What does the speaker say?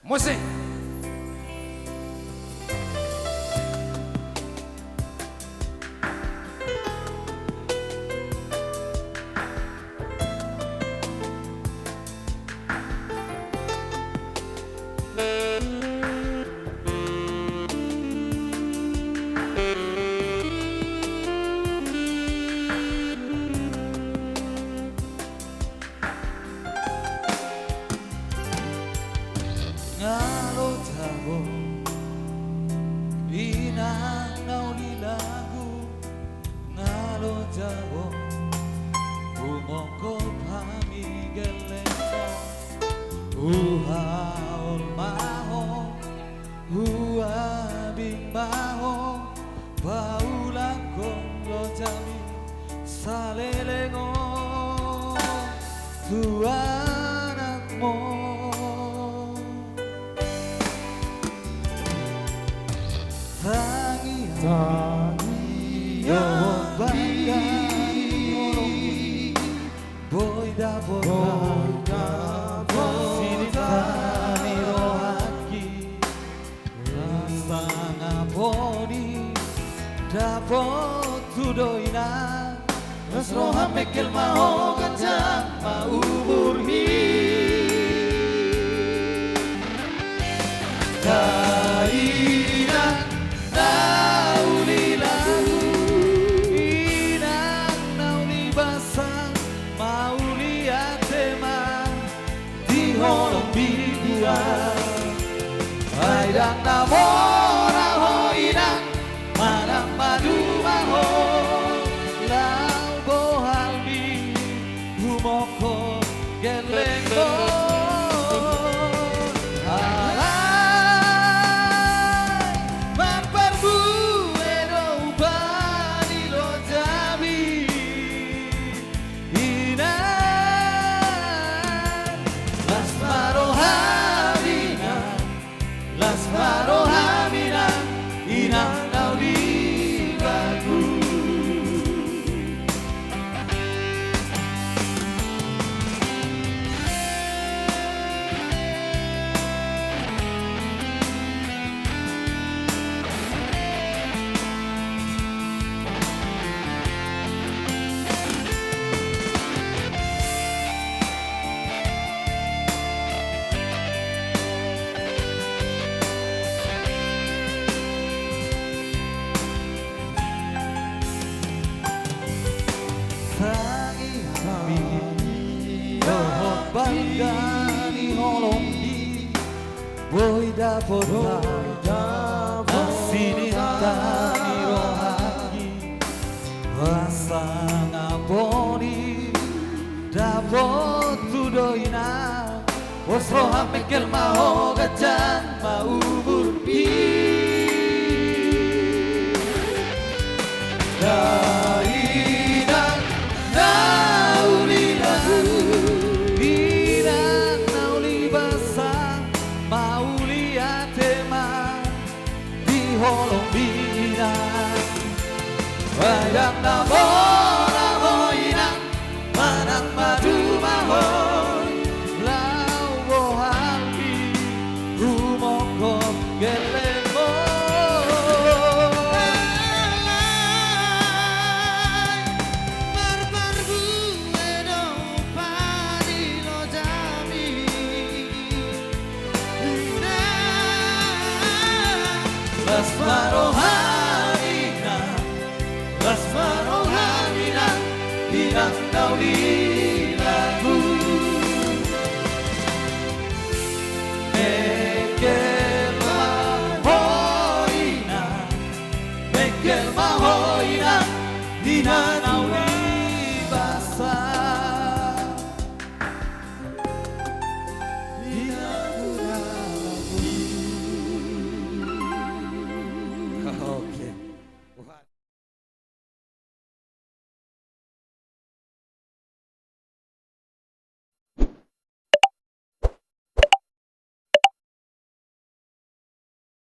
Musik. Ngalo tabo inang nauli lagu ngalo tabo umoko pamigeleno uhaol maho uabing maho paulang kong lo jami salelengo tuanak mo Tangi yo bangga boy da sinita ni rohaki rasanga boni dapot tudoina mas roha mekel maho kacang mau burhi Kainan nauli lagu inang nauli basang mauli atema di holong bibuan aidang namora ho inang manang madu maho lau bohalbi humoko gelenggo Inang nauli lagu bangga ni holong di boy da sinita ni rohaki rasa ngaponi dapot tudoina bos roha mekel maho gajan mau burpi Kainan nauli lagu holong binang Bayang namora hoinang manang madu mahon lau bohalbi rumoko gelemo barbar gue dong padi lo jami Las